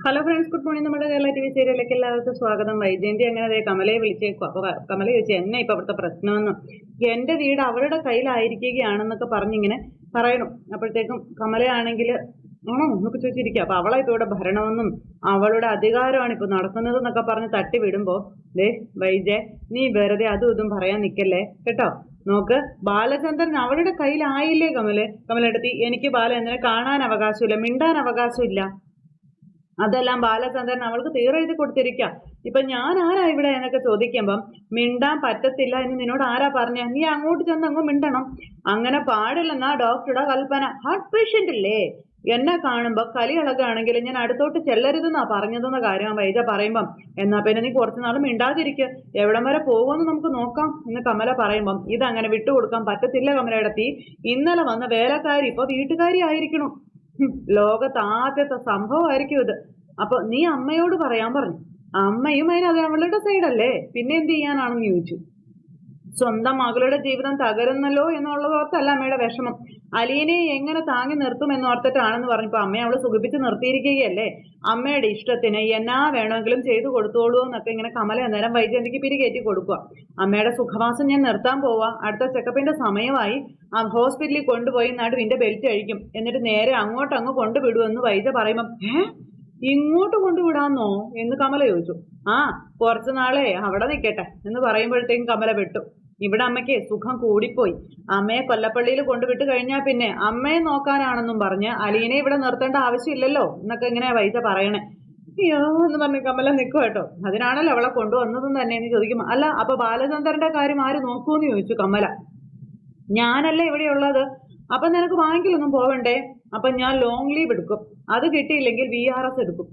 Hello friends, good morning. നമ്മുടെ Kerala T V സീരിയലിലേക്ക് എല്ലാവർക്കും സ്വാഗതം. വൈജയന്തി അങ്ങനെ കമലയെ വിളിച്ചേക്കും. അപ്പോൾ കമല ചോദിച്ചു, എന്നെ ഇപ്പൊ അവിടുത്തെ പ്രശ്നമെന്നും എന്റെ വീട് അവളുടെ കയ്യിലായിരിക്കുകയാണെന്നൊക്കെ പറഞ്ഞിങ്ങനെ പറയണം. അപ്പോഴത്തേക്കും കമലയാണെങ്കിൽ ആണോ എന്നൊക്കെ ചോദിച്ചിരിക്കുക. അപ്പൊ അവളെ ഇപ്പൊ ഇവിടെ ഭരണമെന്നും അവളുടെ അധികാരമാണ് ഇപ്പൊ നടക്കുന്നത് എന്നൊക്കെ പറഞ്ഞ് തട്ടി വിടുമ്പോ, ദേ വൈജയ്, നീ വെറുതെ അതും ഇതും പറയാൻ നിൽക്കല്ലേ കേട്ടോ. നോക്ക്, ബാലചന്ദ്രൻ അവളുടെ കയ്യിലായില്ലേ കമലെടുത്തി. എനിക്ക് ബാലചന്ദ്രനെ കാണാൻ അവകാശമില്ല, മിണ്ടാൻ അവകാശമില്ല. അതെല്ലാം ബാലചന്ദ്രൻ അവൾക്ക് തീരെഴുതി കൊടുത്തിരിക്കുക. ഇപ്പൊ ഞാൻ ആരാ ഇവിടെ എന്നൊക്കെ ചോദിക്കുമ്പം മിണ്ടാൻ പറ്റത്തില്ല എന്ന് നിന്നോട് ആരാ പറഞ്ഞ? നീ അങ്ങോട്ട് ചെന്ന് അങ്ങ് മിണ്ടണം. അങ്ങനെ പാടില്ലെന്നാ ഡോക്ടറുടെ കൽപ്പന. ഹാർട്ട് പേഷ്യന്റ് അല്ലേ, എന്നെ കാണുമ്പോ കലി ഇളകാണെങ്കിൽ ഞാൻ അടുത്തോട്ട് ചെല്ലരുതെന്നാ പറഞ്ഞതെന്ന കാര്യം വൈജ പറയുമ്പം, എന്നാ പിന്നെ നീ കുറച്ചുനാൾ മിണ്ടാതിരിക്കുക, എവിടം വരെ പോകുമെന്ന് നമുക്ക് നോക്കാം എന്ന് കമല പറയുമ്പം, ഇതങ്ങനെ വിട്ടുകൊടുക്കാൻ പറ്റത്തില്ല കമലയിടത്തി. ഇന്നലെ വന്ന വേലക്കാരി ഇപ്പൊ വീട്ടുകാരി ആയിരിക്കണം. ലോകത്ത് ആദ്യത്തെ സംഭവമായിരിക്കും ഇത്. അപ്പൊ നീ അമ്മയോട് പറയാൻ പറഞ്ഞു. അമ്മയും അതിന് അവളുടെ സൈഡല്ലേ, പിന്നെ എന്ത് ചെയ്യാനാണെന്ന് ചോദിച്ചു. സ്വന്തം മകളുടെ ജീവിതം തകരുന്നല്ലോ എന്നുള്ളതോർത്തല്ല അമ്മയുടെ വിഷമം. അലീനെ എങ്ങനെ താങ്ങി നിർത്തും എന്നോർത്തിട്ടാണെന്ന് പറഞ്ഞപ്പോ അമ്മയെ അവള് സുഖിപ്പിച്ച് നിർത്തിയിരിക്കുകയല്ലേ. അമ്മയുടെ ഇഷ്ടത്തിന് എന്നാ വേണമെങ്കിലും ചെയ്തു കൊടുത്തോളൂ എന്നൊക്കെ ഇങ്ങനെ കമല അന്നേരം വൈജയന്തിക്ക് പിരികേറ്റി കൊടുക്കുക. അമ്മയുടെ സുഖവാസം ഞാൻ നിർത്താൻ പോവാ, അടുത്ത ചെക്കപ്പിന്റെ സമയമായി, ഹോസ്പിറ്റലിൽ കൊണ്ടുപോയി നടുവിന്റെ ബെൽറ്റ് അഴിക്കും, എന്നിട്ട് നേരെ അങ്ങോട്ടങ്ങ് കൊണ്ടുവിടുമെന്ന് വൈജ പറയുമ്പം, ഇങ്ങോട്ട് കൊണ്ടുവിടാന്നോ എന്ന് കമല ചോദിച്ചു. കുറച്ചു നാളെ അവിടെ നിൽക്കട്ടെ എന്ന് പറയുമ്പോഴത്തേക്കും കമല വിട്ടു. ഇവിടെ അമ്മയ്ക്ക് സുഖം കൂടിപ്പോയി. അമ്മയെ കൊല്ലപ്പള്ളിയിൽ കൊണ്ടുവിട്ട് കഴിഞ്ഞാൽ പിന്നെ അമ്മയെ നോക്കാനാണെന്നും പറഞ്ഞ് അലീനെ ഇവിടെ നിർത്തേണ്ട ആവശ്യമില്ലല്ലോ എന്നൊക്കെ ഇങ്ങനെ വൈജ പറയണേ. അയ്യോ എന്ന് പറഞ്ഞ് കമല നിൽക്കും കേട്ടോ. അതിനാണല്ലോ അവളെ കൊണ്ടുവന്നതും തന്നെ എന്ന് ചോദിക്കും. അല്ല, അപ്പൊ ബാലചന്ദ്രന്റെ കാര്യം ആര് നോക്കൂന്ന് ചോദിച്ചു കമല. ഞാനല്ലേ ഇവിടെയുള്ളത്, അപ്പൊ നിനക്ക് ബാങ്കിലൊന്നും പോവണ്ടേ? അപ്പൊ ഞാൻ ലോങ് ലീവ് എടുക്കും, അത് കിട്ടിയില്ലെങ്കിൽ VRS എടുക്കും.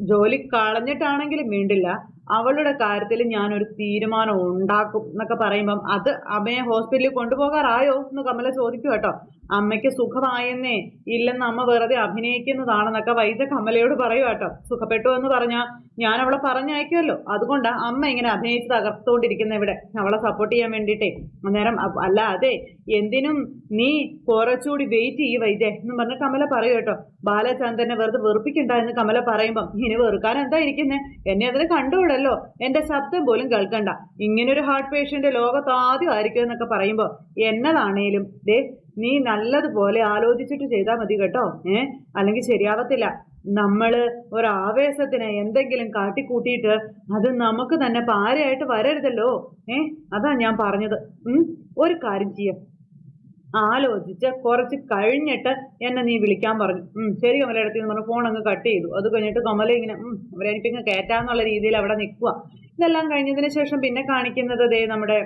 ജോലി കളഞ്ഞിട്ടാണെങ്കിലും വേണ്ടില്ല, അവളുടെ കാര്യത്തിൽ ഞാനൊരു തീരുമാനം ഉണ്ടാക്കും എന്നൊക്കെ പറയുമ്പം, അത് അമ്മയെ ഹോസ്പിറ്റലിൽ കൊണ്ടുപോകാറായോ എന്ന് കമല ചോദിക്കും കേട്ടോ. അമ്മയ്ക്ക് സുഖമായെന്നേ, ഇല്ലെന്ന് അമ്മ വെറുതെ അഭിനയിക്കുന്നതാണെന്നൊക്കെ വൈജ കമലയോട് പറയും കേട്ടോ. സുഖപ്പെട്ടു എന്ന് പറഞ്ഞാൽ ഞാൻ അവളെ പറഞ്ഞയക്കുമല്ലോ, അതുകൊണ്ടാ അമ്മ ഇങ്ങനെ അഭിനയിച്ച് തകർത്തുകൊണ്ടിരിക്കുന്ന ഇവിടെ, അവളെ സപ്പോർട്ട് ചെയ്യാൻ വേണ്ടിയിട്ടേ. അന്നേരം അല്ല അതെ, എന്തിനും നീ കുറച്ചുകൂടി വെയിറ്റ് ചെയ്യ് വൈജയ് എന്ന് പറഞ്ഞ് കമല പറയും കേട്ടോ. ബാലചന്ദ്രനെ വെറുതെ വെറുപ്പിക്കണ്ട എന്ന് കമല പറയുമ്പം, ഇനി വെറുക്കാൻ എന്താ ഇരിക്കുന്നേ, എന്നെ അതിന് കണ്ടുകൂടല്ലോ, എന്റെ ശബ്ദം പോലും കേൾക്കണ്ട, ഇങ്ങനൊരു ഹാർട്ട് പേഷ്യന്റ് ലോകത്ത് ആദ്യം ആയിരിക്കും എന്നൊക്കെ പറയുമ്പോ, എന്നതാണേലും ദേ നീ നല്ലതുപോലെ ആലോചിച്ചിട്ട് ചെയ്താൽ മതി കേട്ടോ. അല്ലെങ്കിൽ ശരിയാവത്തില്ല. നമ്മള് ഒരാവേശത്തിന് എന്തെങ്കിലും കാട്ടിക്കൂട്ടിയിട്ട് അത് നമുക്ക് തന്നെ പാരയായിട്ട് വരരുതല്ലോ. അതാ ഞാൻ പറഞ്ഞത്. ഒരു കാര്യം ചെയ്യാം, ആലോചിച്ച് കുറച്ച് കഴിഞ്ഞിട്ട് എന്നെ നീ വിളിക്കാൻ പറഞ്ഞു. ശരി കമലയിടത്തി എന്ന് പറഞ്ഞ് ഫോൺ അങ്ങ് കട്ട് ചെയ്തു. അത് കഴിഞ്ഞിട്ട് കമല ഇങ്ങനെ അവരെനിക്കങ്ങ് കയറ്റാന്നുള്ള രീതിയിൽ അവിടെ നിൽക്കുക. ഇതെല്ലാം കഴിഞ്ഞതിന് ശേഷം പിന്നെ കാണിക്കുന്നത് ദേ നമ്മുടെ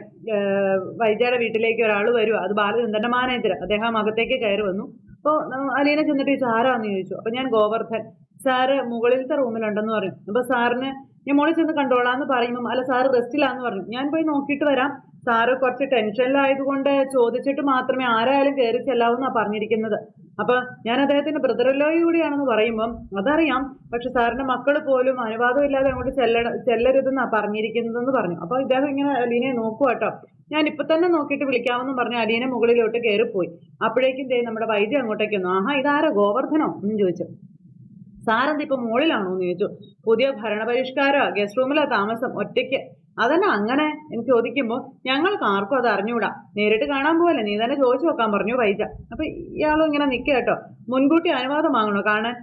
വൈജയുടെ വീട്ടിലേക്ക് ഒരാൾ വരിക. അത് ബാലചന്ദ്രന്റെ മാനേജർ. അദ്ദേഹം അകത്തേക്ക് കയറി വന്നു. അപ്പോൾ അലീന ചെന്നിട്ട് ചോദിച്ചു, ആരാന്ന് ചോദിച്ചു. അപ്പൊ ഞാൻ ഗോവർദ്ധൻ, സാറ് മുകളിലത്തെ റൂമിലുണ്ടെന്ന് പറഞ്ഞു. അപ്പൊ സാറിന് ഞാൻ മോളിൽ ചെന്ന് കണ്ടോളാന്ന് പറയുമ്പം, അല്ല സാറ് റെസ്റ്റിലാന്ന് പറഞ്ഞു. ഞാൻ പോയി നോക്കിയിട്ട് വരാം, സാറ് കുറച്ച് ടെൻഷനിലായതുകൊണ്ട് ചോദിച്ചിട്ട് മാത്രമേ ആരായാലും കയറി ചെല്ലാവൂന്നാ പറഞ്ഞിരിക്കുന്നത്. അപ്പൊ ഞാൻ അദ്ദേഹത്തിന്റെ ബ്രദറിലോയും കൂടിയാണെന്ന് പറയുമ്പം, അതറിയാം, പക്ഷെ സാറിന്റെ മക്കൾ പോലും അനുവാദം ഇല്ലാതെ അങ്ങോട്ട് ചെല്ലരുതെന്നാ പറഞ്ഞിരിക്കുന്നതെന്ന് പറഞ്ഞു. അപ്പൊ ഇദ്ദേഹം ഇങ്ങനെ അലീനെ നോക്കുക കേട്ടോ. ഞാൻ ഇപ്പൊ തന്നെ നോക്കിയിട്ട് വിളിക്കാമെന്നും പറഞ്ഞ് അലീനെ മുകളിലോട്ട് കയറിപ്പോയി. അപ്പോഴേക്കും നമ്മുടെ വൈദ്യ അങ്ങോട്ടേക്ക് വന്നു. ഇതാരാ ഗോവർദ്ധനോ എന്ന് ചോദിച്ചു. സാറെന്താ ഇപ്പൊ മുകളിലാണോ എന്ന് ചോദിച്ചു. പുതിയ ഭരണപരിഷ്കാരോ, ഗസ്റ്റ് റൂമിലാ താമസം, ഒറ്റയ്ക്ക്. അതന്നെ അങ്ങനെ എന്ന് ചോദിക്കുമ്പോൾ, ഞങ്ങൾക്ക് ആർക്കും അത് അറിഞ്ഞൂടാ, നേരിട്ട് കാണാൻ പോവല്ലേ, നീ തന്നെ ചോദിച്ചു നോക്കാൻ പറഞ്ഞു വൈജ. അപ്പൊ ഇയാളും ഇങ്ങനെ നിൽക്കുക കേട്ടോ. മുൻകൂട്ടി അനുവാദം വാങ്ങണോ കാണാൻ?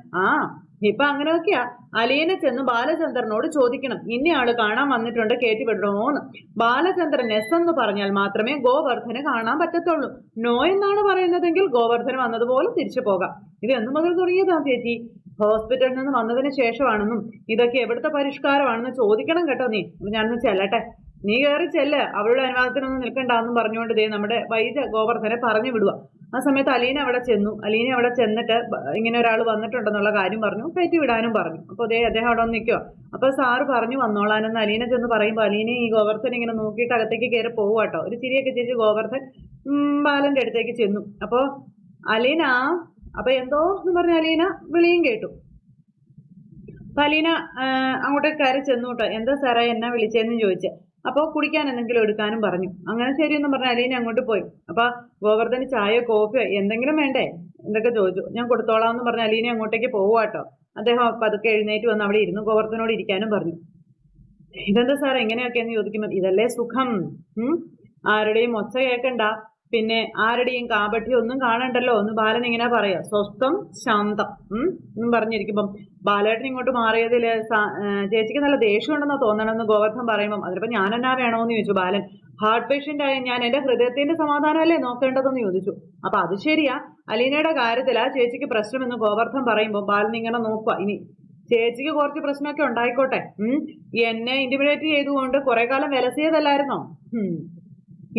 ഇപ്പൊ അങ്ങനെയൊക്കെയാ. അലീനെ ചെന്ന് ബാലചന്ദ്രനോട് ചോദിക്കണം, ഇന്നയാള് കാണാൻ വന്നിട്ടുണ്ട്, കയറ്റി വിടണോന്ന്. ബാലചന്ദ്രൻ എസ് എന്ന് പറഞ്ഞാൽ മാത്രമേ ഗോവർദ്ധന് കാണാൻ പറ്റത്തുള്ളൂ. നോ എന്നാണ് പറയുന്നതെങ്കിൽ ഗോവർദ്ധന് വന്നതുപോലെ തിരിച്ചു പോകാം. ഇത് എന്ന് മുതൽ തുടങ്ങിയതാ ചേച്ചി? ഹോസ്പിറ്റലിൽ നിന്ന് വന്നതിന് ശേഷമാണെന്നും ഇതൊക്കെ എവിടുത്തെ പരിഷ്കാരമാണെന്ന് ചോദിക്കണം കേട്ടോ നീ. അപ്പൊ ഞാനൊന്ന് ചെല്ലട്ടെ, നീ കയറി ചെല്ല്, അവളുടെ അനുവാദത്തിനൊന്നും നിൽക്കണ്ടെന്നും പറഞ്ഞുകൊണ്ട് നമ്മുടെ വൈജ ഗോവർദ്ധനെ പറഞ്ഞു വിടുക. ആ സമയത്ത് അലീന അവിടെ ചെന്നു. അലീന അവിടെ ചെന്നിട്ട് ഇങ്ങനെ ഒരാൾ വന്നിട്ടുണ്ടെന്നുള്ള കാര്യം പറഞ്ഞു, കയറ്റി വിടാനും പറഞ്ഞു. അപ്പോൾ അദ്ദേഹം അവിടെ വന്ന് നിൽക്കുക. അപ്പൊ സാറ് പറഞ്ഞു വന്നോളാനെന്ന് അലീന ചെന്ന് പറയുമ്പോൾ അലീന ഈ ഗോവർദ്ധൻ ഇങ്ങനെ നോക്കിയിട്ട് അകത്തേക്ക് കയറി പോവാട്ടോ. ഒരു ചിരിയൊക്കെ ചേച്ചി ഗോവർദ്ധൻ ബാലന്റെ അടുത്തേക്ക് ചെന്നു. അപ്പോ അലീന, അപ്പൊ എന്തോ എന്ന് പറഞ്ഞ അലീന വിളിയും കേട്ടു. അപ്പൊ അലീന അങ്ങോട്ടേക്ക് കയറി ചെന്നു കേട്ടോ. എന്താ സാറേ എന്നാ വിളിച്ചതെന്ന് ചോദിച്ചു. അപ്പോൾ കുടിക്കാൻ എന്തെങ്കിലും എടുക്കാനും പറഞ്ഞു. അങ്ങനെ ശരിയെന്ന് പറഞ്ഞ അലീന അങ്ങോട്ട് പോയി. അപ്പൊ ഗോവർദ്ധന് ചായയോ കോഫിയോ എന്തെങ്കിലും വേണ്ടേ എന്തൊക്കെ ചോദിച്ചു. ഞാൻ കൊടുത്തോളാം എന്ന് പറഞ്ഞ് അലീന അങ്ങോട്ടേക്ക് പോവാട്ടോ. അദ്ദേഹം പതുക്കെ എഴുന്നേറ്റ് വന്ന് അവിടെ ഇരുന്നു ഗോവർദ്ധനോട് ഇരിക്കാനും പറഞ്ഞു. ഇതെന്താ സാർ എങ്ങനെയൊക്കെയെന്ന് ചോദിക്കുമ്പോൾ ഇതല്ലേ സുഖം. ആരുടെയും ഒച്ച കേൾക്കണ്ട, പിന്നെ ആരുടെയും കാപഠ്യം ഒന്നും കാണണ്ടല്ലോ എന്ന് ബാലൻ ഇങ്ങനെ പറയാ. സ്വസ്ഥം ശാന്തം എന്നും പറഞ്ഞിരിക്കുമ്പം ബാലേട്ടൻ ഇങ്ങോട്ട് മാറിയതിൽ ചേച്ചിക്ക് നല്ല ദേഷ്യം ഉണ്ടെന്ന് തോന്നണമെന്ന് ഗോവർദ്ധൻ പറയുമ്പം അതിലിപ്പോ ഞാൻ എന്നാ വേണമെന്ന് ചോദിച്ചു ബാലൻ. ഹാർട്ട് പേഷ്യന്റ് ആയ ഞാൻ എന്റെ ഹൃദയത്തിന്റെ സമാധാനമല്ലേ നോക്കേണ്ടതെന്ന് ചോദിച്ചു. അപ്പൊ അത് ശരിയാ, അലീനയുടെ കാര്യത്തിലാ ചേച്ചിക്ക് പ്രശ്നമെന്ന് ഗോവർദ്ധൻ പറയുമ്പോൾ ബാലൻ ഇങ്ങനെ നോക്കുക. ഇനി ചേച്ചിക്ക് കുറച്ച് പ്രശ്നമൊക്കെ ഉണ്ടായിക്കോട്ടെ, എന്നെ ഇന്റിമിഡേറ്റ് ചെയ്തുകൊണ്ട് കുറെ കാലം വിലസിയതല്ലായിരുന്നോ,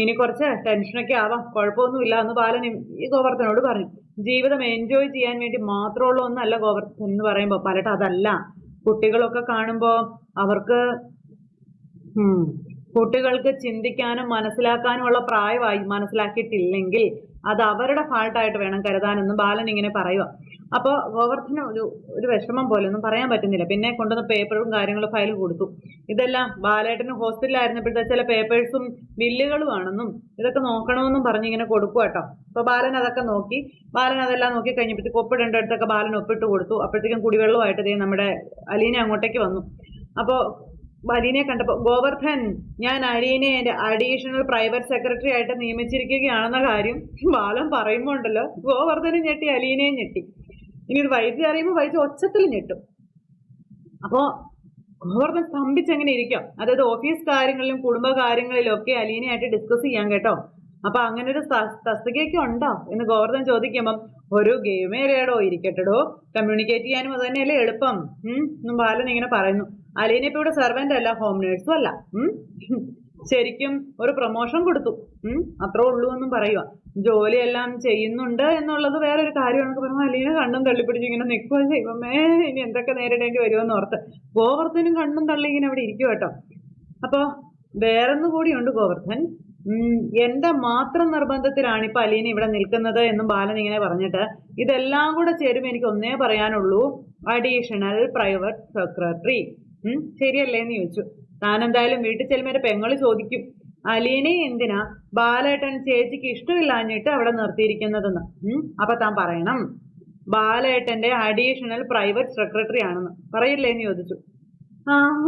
ഇനി കുറച്ച് ടെൻഷനൊക്കെ ആവാം, കുഴപ്പമൊന്നുമില്ല എന്ന് ബാലൻ ഈ ഗോവർദ്ധനോട് പറഞ്ഞു. ജീവിതം എൻജോയ് ചെയ്യാൻ വേണ്ടി മാത്രമുള്ള ഒന്നല്ല ഗോവർദ്ധൻ എന്ന് പറയുമ്പോൾ പലട്ട് അതല്ല. കുട്ടികളൊക്കെ കാണുമ്പോ അവർക്ക് കുട്ടികൾക്ക് ചിന്തിക്കാനും മനസ്സിലാക്കാനുമുള്ള പ്രായമായി, മനസ്സിലാക്കിയിട്ടില്ലെങ്കിൽ അത് അവരുടെ ഫാൾട്ടായിട്ട് വേണം കരുതാനെന്ന് ബാലൻ ഇങ്ങനെ പറയുക. അപ്പോൾ ഗോവർദ്ധന് ഒരു വിഷമം പോലെ ഒന്നും പറയാൻ പറ്റുന്നില്ല. പിന്നെ കൊണ്ടുവന്ന പേപ്പറും കാര്യങ്ങളും ഫയലും കൊടുത്തു. ഇതെല്ലാം ബാലേട്ടന് ഹോസ്പിറ്റലിലായിരുന്നപ്പോഴത്തെ ചില പേപ്പേഴ്സും ബില്ലുകളും ആണെന്നും ഇതൊക്കെ നോക്കണമെന്നും പറഞ്ഞിങ്ങനെ കൊടുക്കുക കേട്ടോ. അപ്പോൾ ബാലൻ അതൊക്കെ നോക്കി. ബാലൻ അതെല്ലാം നോക്കി കഴിഞ്ഞപ്പോഴത്തേക്ക് ഒപ്പിടേണ്ടടുത്തൊക്കെ ബാലൻ ഒപ്പിട്ട് കൊടുത്തു. അപ്പോഴത്തേക്കും കുടിവെള്ളമായിട്ട് നമ്മുടെ അലീന അങ്ങോട്ടേക്ക് വന്നു. അപ്പോൾ അലീനയെ കണ്ടപ്പോൾ ഗോവർദ്ധൻ, ഞാൻ അലീനയെ എൻ്റെ അഡീഷണൽ പ്രൈവറ്റ് സെക്രട്ടറി ആയിട്ട് നിയമിച്ചിരിക്കുകയാണെന്ന കാര്യം ബാലൻ പറയുമ്പോൾ ഉണ്ടല്ലോ, ഗോവർദ്ധനും ഞെട്ടി അലീനയും ഞെട്ടി. ഇനി ഒരു വൈദ്യ അറിയുമ്പോൾ വൈദ്യ ഒച്ചത്തിൽ ഞെട്ടും. അപ്പോൾ ഗോവർദ്ധൻ സ്തംഭിച്ചെങ്ങനെ ഇരിക്കാം. അതായത് ഓഫീസ് കാര്യങ്ങളിലും കുടുംബ കാര്യങ്ങളിലും ഒക്കെ അലീനയായിട്ട് ഡിസ്കസ് ചെയ്യാൻ കേട്ടോ. അപ്പൊ അങ്ങനെ ഒരു തസ്തികയൊക്കെ ഉണ്ടോ എന്ന് ഗോവർദ്ധൻ ചോദിക്കുമ്പം ഒരു ഗെയിമേറിയടോ ഇരിക്കട്ടെടോ, കമ്മ്യൂണിക്കേറ്റ് ചെയ്യാനും അത് തന്നെയല്ലേ എളുപ്പം എന്നും ബാലൻ ഇങ്ങനെ പറയുന്നു. അലീന ഇപ്പൊ ഇവിടെ സെർവന്റ് അല്ല, ഹോം നേഴ്സും അല്ല, ശരിക്കും ഒരു പ്രൊമോഷൻ കൊടുത്തു, അത്രേ ഉള്ളൂ എന്നും പറയുക. ജോലിയെല്ലാം ചെയ്യുന്നുണ്ട് എന്നുള്ളത് വേറൊരു കാര്യമാണെന്നൊക്കെ പറയുമ്പോൾ അലീന കണ്ണും തള്ളിപ്പിടിച്ച് ഇങ്ങനെ നിൽക്കുക. ചെയ്യുമ്പേ ഇനി എന്തൊക്കെ നേരിടേണ്ടി വരുമെന്ന് ഓർത്ത് ഗോവർദ്ധനും കണ്ണും തള്ളി ഇങ്ങനെ അവിടെ ഇരിക്കും കേട്ടോ. അപ്പൊ വേറൊന്നു കൂടിയുണ്ട് ഗോവർദ്ധൻ, എന്റെ മാത്രം നിർബന്ധത്തിലാണ് ഇപ്പൊ അലീന ഇവിടെ നിൽക്കുന്നത് എന്നും ബാലൻ ഇങ്ങനെ പറഞ്ഞിട്ട്, ഇതെല്ലാം കൂടെ ചേരുമ്പോൾ എനിക്ക് ഒന്നേ പറയാനുള്ളൂ, അഡീഷണൽ പ്രൈവറ്റ് സെക്രട്ടറി. ശരിയല്ലേ എന്ന് ചോദിച്ചു. താൻ എന്തായാലും വീട്ടിൽ ചെല്ലുമ്പോൾ പെങ്ങള് ചോദിക്കും, അലീനയെ എന്തിനാ ബാലേട്ടൻ ചേച്ചിക്ക് ഇഷ്ടമില്ലാഞ്ഞിട്ട് അവിടെ നിർത്തിയിരിക്കുന്നതെന്ന്. അപ്പൊ താൻ പറയണം ബാലേട്ടന്റെ അഡീഷണൽ പ്രൈവറ്റ് സെക്രട്ടറി ആണെന്ന്. പറയില്ലേ എന്ന് ചോദിച്ചു.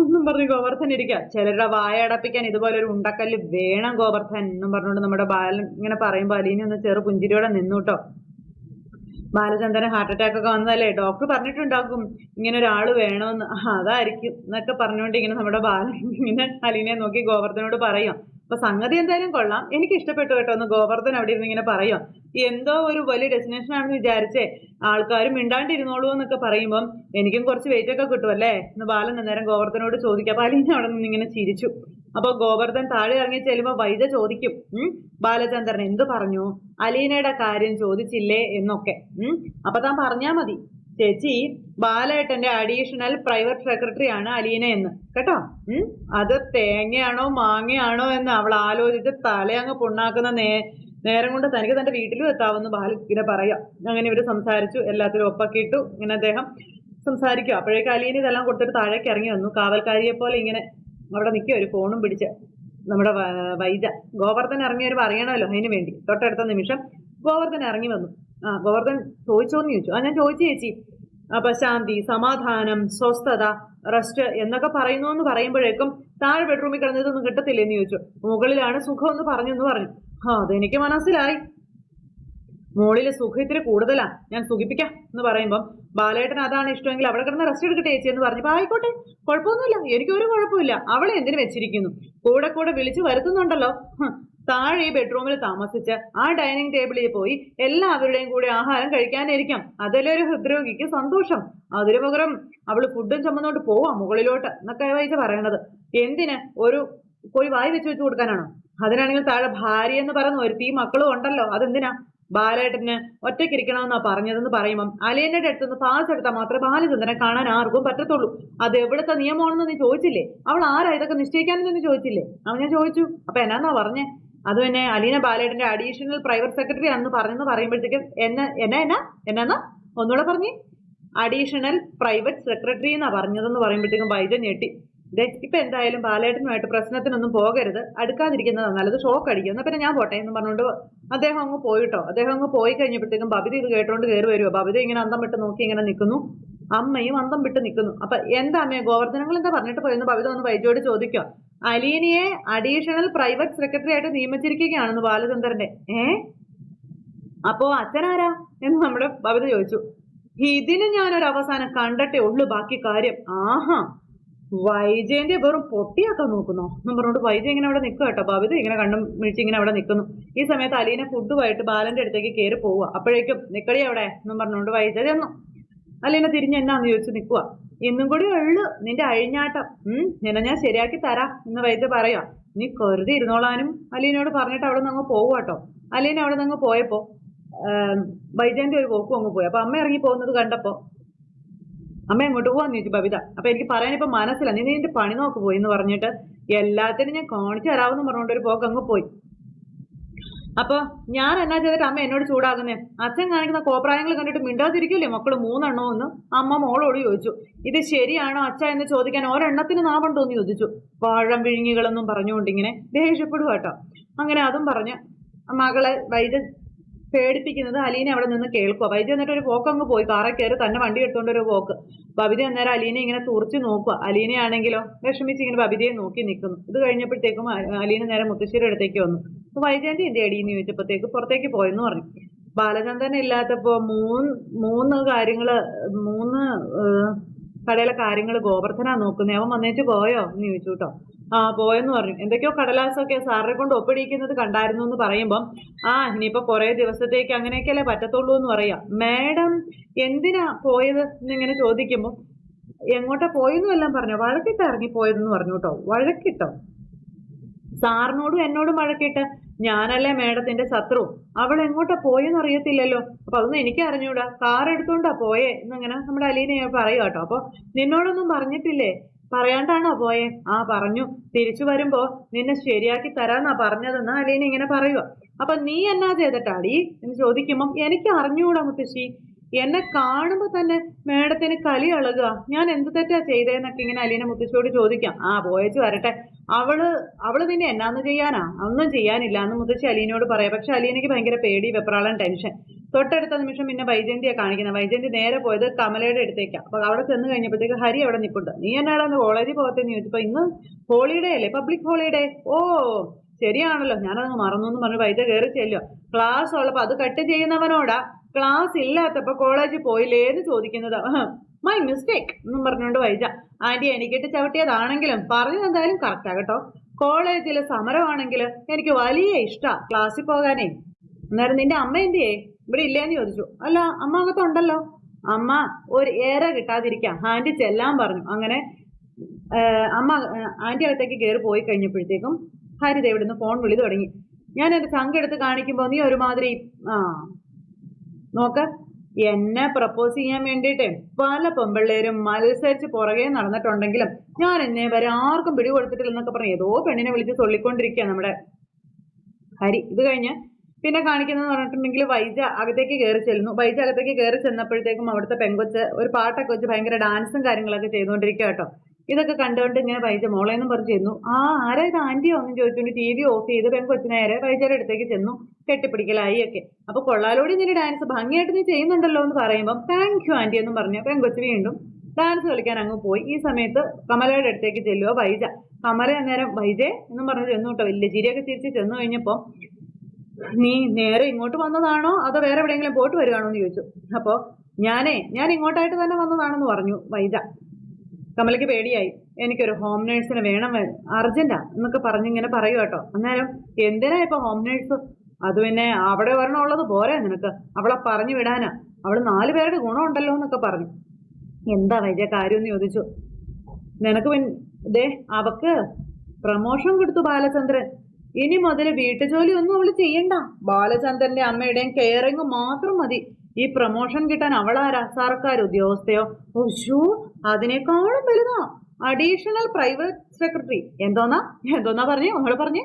ഒന്നും പറഞ്ഞു ഗോവർദ്ധൻ ഇരിക്കുക. ചിലരുടെ വായ അടപ്പിക്കാൻ ഇതുപോലെ ഒരു ഉണ്ടക്കല്ല് വേണം ഗോവർദ്ധൻ എന്നും പറഞ്ഞുകൊണ്ട് നമ്മുടെ ബാലൻ ഇങ്ങനെ പറയുമ്പോൾ അലീന ഒന്ന് ചെറു പുഞ്ചിരിയോടെ നിന്നുട്ടോ. ബാലചന്ദ്രന് ഹാർട്ട് അറ്റാക്ക് ഒക്കെ വന്നതല്ലേ, ഡോക്ടർ പറഞ്ഞിട്ടുണ്ടാക്കും ഇങ്ങനെ ഒരാള് വേണമെന്ന്, അതായിരിക്കും എന്നൊക്കെ പറഞ്ഞുകൊണ്ട് ഇങ്ങനെ നമ്മുടെ ബാലൻ ഇങ്ങനെ അലീനയെ നോക്കി ഗോവർദ്ധനോട് പറയാം. അപ്പൊ സംഗതി എന്തായാലും കൊള്ളാം, എനിക്ക് ഇഷ്ടപ്പെട്ടു കേട്ടോ എന്ന് ഗോവർദ്ധൻ അവിടെ ഇരുന്ന് ഇങ്ങനെ പറയാം. എന്തോ ഒരു വലിയ ഡെസ്റ്റിനേഷൻ ആണെന്ന് വിചാരിച്ചേ ആൾക്കാരും മിണ്ടാണ്ടിരുന്നോളൂ എന്നൊക്കെ പറയുമ്പം എനിക്കും കുറച്ച് വെയിറ്റ് ഒക്കെ കിട്ടും അല്ലേ എന്ന് ബാലൻ അന്നേരം ഗോവർദ്ധനോട് ചോദിക്കും. അപ്പൊ അലീന അവിടെ നിന്ന് ഇങ്ങനെ ചിരിച്ചു. അപ്പൊ ഗോവർദ്ധൻ താഴെ ഇറങ്ങി ചെല്ലുമ്പോ വൈദ്യ ചോദിക്കും, ബാലചന്ദ്രൻ എന്ത് പറഞ്ഞു, അലീനയുടെ കാര്യം ചോദിച്ചില്ലേ എന്നൊക്കെ. അപ്പൊ താൻ പറഞ്ഞാ മതി, ചേച്ചി ബാലേട്ടന്റെ അഡീഷണൽ പ്രൈവറ്റ് സെക്രട്ടറി ആണ് അലീന എന്ന് കേട്ടോ. അത് തേങ്ങയാണോ മാങ്ങയാണോ എന്ന് അവൾ ആലോചിച്ച് തലയങ്ങ് പുണ്ണാക്കുന്ന നേരം കൊണ്ട് തനിക്ക് തന്റെ വീട്ടിലും എത്താവുന്ന ബാലൻ ഇങ്ങനെ പറയാം. അങ്ങനെ ഇവര് സംസാരിച്ചു, എല്ലാത്തിലും ഒപ്പൊക്കെ ഇട്ടു. ഇങ്ങനെ അദ്ദേഹം സംസാരിക്കും. അപ്പോഴേക്ക് അലീന ഇതെല്ലാം കൊടുത്തിട്ട് താഴേക്ക് ഇറങ്ങി വന്നു. കാവൽക്കാരിയെ പോലെ ഇങ്ങനെ അവിടെ നിൽക്കുക, ഒരു ഫോണും പിടിച്ച് നമ്മുടെ വൈദ്യ. ഗോവർദ്ധൻ ഇറങ്ങിയവർ അറിയണമല്ലോ, അതിന് വേണ്ടി തൊട്ടടുത്ത നിമിഷം ഗോവർദ്ധൻ ഇറങ്ങി വന്നു. ഗോവർദ്ധൻ ചോദിച്ചോന്ന് ചോദിച്ചു. ഞാൻ ചോദിച്ചു ചേച്ചി. അപ്പൊ ശാന്തി, സമാധാനം, സ്വസ്ഥത, റെസ്റ്റ് എന്നൊക്കെ പറയുന്നു എന്ന് പറയുമ്പോഴേക്കും താഴെ ബെഡ്റൂമിൽ കിടന്നതൊന്നും കിട്ടത്തില്ലെന്ന് ചോദിച്ചു. മുകളിലാണ് സുഖം എന്ന് പറഞ്ഞു. അതെനിക്ക് മനസ്സിലായി, മോളില് സുഖം ഇത്തിരി കൂടുതലാ, ഞാൻ സുഖിപ്പിക്കാം എന്ന് പറയുമ്പം ബാലേട്ടൻ അതാണ് ഇഷ്ടമെങ്കിൽ അവിടെ കിടന്ന് റെസ്റ്റ് എടുക്കട്ടെ ചേച്ചി എന്ന് പറഞ്ഞപ്പോ ആയിക്കോട്ടെ, കുഴപ്പമൊന്നുമില്ല, എനിക്കൊരു കുഴപ്പമില്ല, അവളെ എന്തിനു വെച്ചിരിക്കുന്നു, കൂടെ വിളിച്ചു വരുത്തുന്നുണ്ടല്ലോ. താഴെ ഈ ബെഡ്റൂമിൽ താമസിച്ച് ആ ഡൈനിങ് ടേബിളിൽ പോയി എല്ലാവരുടെയും കൂടെ ആഹാരം കഴിക്കാനിരിക്കാം, അതല്ലേ ഒരു ഹൃദ്രോഗിക്ക് സന്തോഷം. അതിനു പകരം അവള് ഫുഡും ചുമന്നോട്ട് പോവാം മുകളിലോട്ട് എന്നൊക്കെ വൈദ്യ പറയണത്. എന്തിന് പോയി വായി വെച്ച് കൊടുക്കാനാണോ? അതിനാണെങ്കിൽ താഴെ ഭാര്യ എന്ന് പറയുന്ന ഒരുത്തി മക്കളും ഉണ്ടല്ലോ, അതെന്തിനാ? ബാലേട്ടന് ഒറ്റയ്ക്കിരിക്കണമെന്നാ പറഞ്ഞതെന്ന് പറയുമ്പം അലീനയുടെ അടുത്തുനിന്ന് പാസ് എടുത്താൽ മാത്രമേ ബാലചന്ദ്രനെ കാണാൻ ആർക്കും പറ്റത്തുള്ളൂ. അത് എവിടുത്തെ നിയമമാണെന്ന് നീ ചോദിച്ചില്ലേ? അവൾ ആരാ ഇതൊക്കെ നിശ്ചയിക്കാനെന്ന് ചോദിച്ചില്ലേ? ഞാൻ ചോദിച്ചു. അപ്പൊ എന്നാന്നാ പറഞ്ഞേ? അത് തന്നെ അലീന ബാലേട്ടന്റെ അഡീഷണൽ പ്രൈവറ്റ് സെക്രട്ടറി ആണെന്ന് പറഞ്ഞെന്ന് പറയുമ്പോഴത്തേക്കും എന്നാ ഒന്നുകൂടെ പറഞ്ഞേ. അഡീഷണൽ പ്രൈവറ്റ് സെക്രട്ടറി എന്നാ പറഞ്ഞതെന്ന് പറയുമ്പോഴത്തേക്കും വൈദ്യൻ ഞെട്ടി. ഇപ്പൊ എന്തായാലും ബാലേട്ടനുമായിട്ട് പ്രശ്നത്തിനൊന്നും പോകരുത്, അടുക്കാതിരിക്കുന്നതാണ് നല്ലത്, ഷോക്ക് അടിക്കും. എന്നാ പിന്നെ ഞാൻ പോട്ടെ എന്ന് പറഞ്ഞുകൊണ്ട് അദ്ദേഹം അങ്ങ് പോയിട്ടോ. അദ്ദേഹം അങ്ങ് പോയി കഴിഞ്ഞപ്പോഴത്തേക്കും ബബിത ഇത് കേട്ടോണ്ട് കയറി വരുമോ. ബബിത ഇങ്ങനെ അന്തം വിട്ട് നോക്കി ഇങ്ങനെ നിൽക്കുന്നു, അമ്മയും അന്തം വിട്ട് നിൽക്കുന്നു. അപ്പൊ എന്താ അമ്മയെ ഗോവർദ്ധനങ്ങൾ എന്താ പറഞ്ഞിട്ട് പോയെന്ന് ബബിത ഒന്ന് വൈജോട് ചോദിക്കുക. അലീനയെ അഡീഷണൽ പ്രൈവറ്റ് സെക്രട്ടറി ആയിട്ട് നിയമിച്ചിരിക്കുകയാണെന്ന് ബാലചന്ദ്രന്റെ. അപ്പോ അച്ഛനാരാ എന്ന് നമ്മുടെ ബബിത ചോദിച്ചു. ഇതിന് ഞാനൊരു അവസാനം കണ്ടിട്ടേ ഉള്ളു ബാക്കി കാര്യം. ആഹാ, വൈജയന്റെ വെറും പൊട്ടിയാക്കാൻ നോക്കുന്നോ എന്നും പറഞ്ഞുകൊണ്ട് വൈജയ് ഇങ്ങനെ അവിടെ നിൽക്കുക കേട്ടോ. ബബിത ഇങ്ങനെ കണ്ണും മിഴിച്ച് ഇങ്ങനെ അവിടെ നിൽക്കുന്നു. ഈ സമയത്ത് അലീന ഫുഡുമായിട്ട് ബാലന്റെ അടുത്തേക്ക് കയറി പോവുക. അപ്പോഴേക്കും നിക്കടി അവിടെ എന്നും പറഞ്ഞുകൊണ്ട് വൈജയ് ചെന്നു. അലീന തിരിഞ്ഞ് എന്നാന്ന് ചോദിച്ചു നിൽക്കുക. ഇന്നും കൂടി ഉള്ളു നിന്റെ അഴിഞ്ഞാട്ടം, നിന്നെ ഞാൻ ശരിയാക്കി തരാം എന്ന് വൈജയ് പറയാ. നീ കരുതി ഇരുന്നോളാനും അലീനയോട് പറഞ്ഞിട്ട് അവിടെ നിന്ന് അങ്ങ് പോവുക കേട്ടോ. അലീന അവിടെ നിന്ന് അങ്ങ് പോയപ്പോ വൈജയന്റെ ഒരു പോക്കും അങ്ങ് പോയി. അപ്പൊ അമ്മ ഇറങ്ങി പോകുന്നത് കണ്ടപ്പോ അമ്മ എങ്ങോട്ട് പോവാന്ന് ചോദിച്ചു ബബിത. അപ്പൊ എനിക്ക് പറയാനിപ്പോ മനസ്സില്ല, നീ നിന്റെ പണി നോക്ക് പോയി എന്ന് പറഞ്ഞിട്ട് എല്ലാത്തിനും ഞാൻ കാണിച്ചു തരാമെന്ന് പറഞ്ഞുകൊണ്ട് ഒരു പോക്ക് അങ്ങ് പോയി. അപ്പൊ ഞാൻ എന്നാ ചെയ്തിട്ട് അമ്മ എന്നോട് ചൂടാകുന്നേ? അച്ഛൻ കാണിക്കുന്ന കോപ്രായങ്ങൾ കണ്ടിട്ട് മിണ്ടാതിരിക്കില്ലേ മക്കള് 3 എന്ന് അമ്മ മോളോട് ചോദിച്ചു. ഇത് ശരിയാണോ അച്ഛ എന്ന് ചോദിക്കാൻ ഒരെണ്ണത്തിന് നാവുണ്ടോ എന്ന് ചോദിച്ചു. പഴം വിഴുങ്ങികളെന്നും പറഞ്ഞുകൊണ്ട് ഇങ്ങനെ ദേഷ്യപ്പെടുക കേട്ടോ. അങ്ങനെ അതും പറഞ്ഞ് മകളെ വൈദ്യ പേടിപ്പിക്കുന്നത് അലീന അവിടെ നിന്ന് കേൾക്കുക. വൈദ്യ എന്നിട്ട് ഒരു പോക്ക് അങ്ങ് പോയി, കാറെ കയറി തന്നെ വണ്ടി എടുത്തോണ്ട് ഒരു പോക്ക്. ബബിത അന്നേരം അലീനെ ഇങ്ങനെ തുറച്ചു നോക്കുക. അലീനയാണെങ്കിലോ വിഷമിച്ച് ഇങ്ങനെ ബബിതയെ നോക്കി നിൽക്കുന്നു. ഇത് കഴിഞ്ഞപ്പോഴത്തേക്കും അലീന നേരെ മുത്തശ്ശേരി അടുത്തേക്ക് വന്നു. അപ്പൊ വൈജയന്തി എന്ത് അടിയെന്ന് ചോദിച്ചപ്പോഴത്തേക്ക് പുറത്തേക്ക് പോയെന്ന് പറഞ്ഞു. ബാലചന്ദ്രൻ ഇല്ലാത്തപ്പോ മൂന്ന് കടയിലെ കാര്യങ്ങൾ ഗോവർദ്ധനാ നോക്കുന്നത്. അവൻ വന്നേച്ച് പോയോ എന്ന് ചോദിച്ചു കേട്ടോ. പോയെന്ന് പറഞ്ഞു. എന്തൊക്കെയോ കടലാസൊക്കെ സാറിനെ കൊണ്ട് ഒപ്പിടിക്കുന്നത് കണ്ടായിരുന്നു എന്ന് പറയുമ്പം ഇനിയിപ്പോ കുറെ ദിവസത്തേക്ക് അങ്ങനെയൊക്കെയല്ലേ പറ്റത്തുള്ളൂ എന്ന് പറയാം. മാഡം എന്തിനാ പോയത് എന്നിങ്ങനെ ചോദിക്കുമ്പോ എങ്ങോട്ടാ പോയെന്നും എല്ലാം പറഞ്ഞു. വഴക്കിട്ട് ഇറങ്ങി പോയതെന്ന് പറഞ്ഞു കേട്ടോ. വഴക്കിട്ടോ, സാറിനോടും എന്നോടും വഴക്കിട്ട്. ഞാനല്ലേ മേഡത്തിന്റെ ശത്രു, അവൾ എങ്ങോട്ടാ പോയെന്ന് അറിയത്തില്ലല്ലോ. അപ്പൊ അതൊന്നും എനിക്ക് അറിഞ്ഞൂടാ, കാർ എടുത്തോണ്ടാ പോയേ എന്നിങ്ങനെ നമ്മുടെ അലീന പറയുക കേട്ടോ. അപ്പൊ നിന്നോടൊന്നും പറഞ്ഞിട്ടില്ലേ? പറയാണ്ടാണോ പോയെ? പറഞ്ഞു, തിരിച്ചു വരുമ്പോ നിന്നെ ശരിയാക്കി തരാന്നാ പറഞ്ഞതെന്ന് അലീന ഇങ്ങനെ പറയുക. അപ്പൊ നീ എന്നാ ചെയ്തിട്ടാടി എന്ന് ചോദിക്കുമ്പം എനിക്ക് അറിഞ്ഞൂടാ മുത്തശ്ശി, എന്നെ കാണുമ്പോ തന്നെ മേഡത്തിന് കലി അളകുക, ഞാൻ എന്ത് തെറ്റാ ചെയ്തേന്നൊക്കെ ഇങ്ങനെ അലീന മുത്തശ്ശിയോട് ചോദിക്കാം. പോയച്ചു വരട്ടെ, അവള് നിന്നെ എന്നാന്ന് ചെയ്യാനാ? ഒന്നും ചെയ്യാനില്ല എന്ന് മുത്തശ്ശി അലീനയോട് പറയാം. പക്ഷെ അലീനയ്ക്ക് ഭയങ്കര പേടി, വെപ്രാളം, ടെൻഷൻ. തൊട്ടടുത്ത നിമിഷം പിന്നെ വൈജയന്തിയെ കാണിക്കുന്നത്. വൈജയന്തി നേരെ പോയത് കമലയുടെ അടുത്തേക്കാണ്. അപ്പൊ അവിടെ ചെന്ന് കഴിഞ്ഞപ്പോഴത്തേക്ക് ഹരി അവിടെ നിൽപ്പുണ്ട്. നീ എന്നാടാന്ന് കോളേജിൽ പോകത്തെന്ന് ചോദിച്ചപ്പോ ഇന്ന് ഹോളിഡേ അല്ലേ, പബ്ലിക് ഹോളിഡേ. ശരിയാണല്ലോ, ഞാനതങ്ങ് മറന്നു എന്ന് പറഞ്ഞ് വൈജ കയറി ചെല്ലുക. ക്ലാസ് ഉള്ളപ്പോ അത് കട്ട് ചെയ്യുന്നവനോടാ ക്ലാസ് ഇല്ലാത്തപ്പോ കോളേജിൽ പോയില്ലേ എന്ന് ചോദിക്കുന്നത്. മൈ മിസ്റ്റേക്ക് എന്നും പറഞ്ഞുകൊണ്ട് വൈജ. ആന്റി എനിക്കിട്ട് ചവിട്ടിയതാണെങ്കിലും പറഞ്ഞത് എന്തായാലും കറക്റ്റാ കേട്ടോ. കോളേജില് സമരമാണെങ്കിൽ എനിക്ക് വലിയ ഇഷ്ടാ ക്ലാസ്സിൽ പോകാനേ. അന്നേരം നിന്റെ അമ്മ എന്തിയേ? ഇവിടെ ഇല്ലേന്ന് ചോദിച്ചു. അല്ല, അമ്മ അകത്തുണ്ടല്ലോ. അമ്മ ഒരു ഏറെ കിട്ടാതിരിക്കാം, ആന്റി ചെല്ലാൻ പറഞ്ഞു. അങ്ങനെ അമ്മ ആന്റി അകത്തേക്ക് കയറി പോയി കഴിഞ്ഞപ്പോഴത്തേക്കും ഹരിത ഇവിടുന്ന് ഫോൺ വിളി തുടങ്ങി. ഞാൻ എന്റെ ചങ്കെടുത്ത് കാണിക്കുമ്പോ നീ ഒരുമാതിരി നോക്ക്, എന്നെ പ്രപ്പോസ് ചെയ്യാൻ വേണ്ടിയിട്ട് പല പെമ്പിള്ളേരും മത്സരിച്ച് പുറകെ നടന്നിട്ടുണ്ടെങ്കിലും ഞാൻ എന്നെ വരെ ആർക്കും പിടികൊടുത്തിട്ടില്ലെന്നൊക്കെ പറഞ്ഞ് ഏതോ പെണ്ണിനെ വിളിച്ച് ചൊല്ലിക്കൊണ്ടിരിക്കുക നമ്മുടെ ഹരി. ഇത് കഴിഞ്ഞ് പിന്നെ കാണിക്കുന്നതെന്ന് പറഞ്ഞിട്ടുണ്ടെങ്കിൽ വൈജ അകത്തേക്ക് കയറി ചെല്ലുന്നു. വൈജ അകത്തേക്ക് കയറി ചെന്നപ്പോഴത്തേക്കും അവിടുത്തെ പെങ്കൊച്ച് ഒരു പാട്ടൊക്കെ വെച്ച് ഭയങ്കര ഡാൻസും കാര്യങ്ങളൊക്കെ ചെയ്തുകൊണ്ടിരിക്കുക കേട്ടോ. ഇതൊക്കെ കണ്ടുകൊണ്ട് ഇങ്ങനെ വൈജ മോളെന്നും പറഞ്ഞ് ചെന്നു. ആരാ ഇത് ആന്റിയോ എന്ന് ചോദിച്ചുകൊണ്ട് TV ഓഫ് ചെയ്ത് പെങ്കൊച്ച് നേരെ വൈജയുടെ അടുത്തേക്ക് ചെന്നു. കെട്ടിപ്പിടിക്കലായി ഒക്കെ. അപ്പൊ കൊള്ളാലോടി നിന്റെ ഡാൻസ് ഭംഗിയായിട്ട് നീ ചെയ്യുന്നുണ്ടല്ലോ എന്ന് പറയുമ്പം താങ്ക് യു ആന്റി എന്നും പറഞ്ഞു പെങ്കൊച്ച് വീണ്ടും ഡാൻസ് കളിക്കാൻ അങ്ങ് പോയി. ഈ സമയത്ത് കമലയുടെ അടുത്തേക്ക് ചെല്ലുക വൈജ. കമല അന്നേരം വൈജേ എന്നും പറഞ്ഞ് ചെന്നു കേട്ടോ. വലിയ ചിരിയൊക്കെ തിരിച്ച് ചെന്നു കഴിഞ്ഞപ്പോ നീ നേരെ ഇങ്ങോട്ട് വന്നതാണോ അതോ വേറെ എവിടെയെങ്കിലും പോയിട്ട് വരുവാണോ എന്ന് ചോദിച്ചു. അപ്പോ ഞാൻ ഇങ്ങോട്ടായിട്ട് തന്നെ വന്നതാണെന്ന് പറഞ്ഞു വൈജ. കമലയ്ക്ക് പേടിയായി. എനിക്കൊരു ഹോം നേഴ്സിനെ വേണം, അർജന്റാ എന്നൊക്കെ പറഞ്ഞിങ്ങനെ പറയൂ കേട്ടോ. അന്നേരം എന്തിനാ ഇപ്പൊ ഹോം നേഴ്സ്? അത് പിന്നെ അവിടെ ഒരെണ്ണം ഉള്ളത് പോരെ നിനക്ക്, അവളെ പറഞ്ഞു വിടാനാ, അവള് 4 പേരുടെ ഗുണമുണ്ടല്ലോ എന്നൊക്കെ പറഞ്ഞു. എന്താ വൈജ കാര്യം എന്ന് ചോദിച്ചു. നിനക്ക് അവക്ക് പ്രമോഷൻ കൊടുത്തു ബാലചന്ദ്രൻ. ഇനി മുതൽ വീട്ടുജോലി ഒന്നും അവള് ചെയ്യണ്ട, ബാലചന്ദ്രന്റെ അമ്മയുടെയും കെയറിങ് മാത്രം മതി. ഈ പ്രമോഷൻ കിട്ടാൻ അവളാരാ? സർക്കാർ ഉദ്യോഗസ്ഥയോ? അതിനേക്കാളും വലുതാ, അഡീഷണൽ പ്രൈവറ്റ് സെക്രട്ടറി. എന്തോന്നാ പറഞ്ഞേ? നമ്മള് പറഞ്ഞേ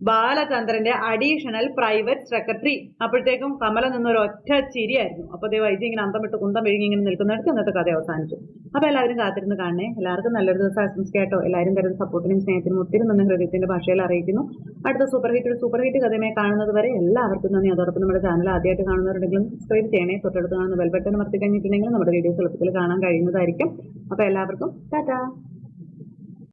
ബാലചന്ദ്രന്റെ അഡീഷണൽ പ്രൈവറ്റ് സെക്രട്ടറി. അപ്പോഴത്തേക്കും കമല നിന്നൊരു ഒറ്റ ചിരിയായിരുന്നു. അപ്പൊ വൈദ്യ ഇങ്ങനെ അന്തം വിട്ട് കുന്തം വിഴുങ്ങി ഇങ്ങനെ നിൽക്കുന്നിടത്ത് ഇന്നത്തെ കഥ അവസാനിച്ചു. അപ്പൊ എല്ലാവരും കാത്തിരുന്ന് കാണണേ. എല്ലാവർക്കും നല്ലൊരു ദിവസം ആശംസിക്കാട്ടോ. എല്ലാവരും തരുന്ന സപ്പോർട്ടിനും സ്നേഹത്തിനും ഒത്തിരി നന്ദി ഹൃദയത്തിന്റെ ഭാഷയിൽ അറിയിക്കുന്നു. അടുത്ത സൂപ്പർ ഹിറ്റ് കഥയുമായി കാണുന്നത് വരെ എല്ലാവർക്കും നന്ദി. അതോടൊപ്പം നമ്മുടെ ചാനൽ ആദ്യമായിട്ട് കാണുന്നവരുണ്ടെങ്കിലും സബ്സ്ക്രൈബ് ചെയ്യണേ. തൊട്ടടുത്ത് കാണുന്ന ബെൽ ബട്ടൺ അമർത്തി കഴിഞ്ഞിട്ടുണ്ടെങ്കിൽ നമ്മുടെ വീഡിയോസ് എളുപ്പത്തിൽ കാണാൻ കഴിയുന്നതായിരിക്കും. അപ്പൊ എല്ലാവർക്കും ടാറ്റാ.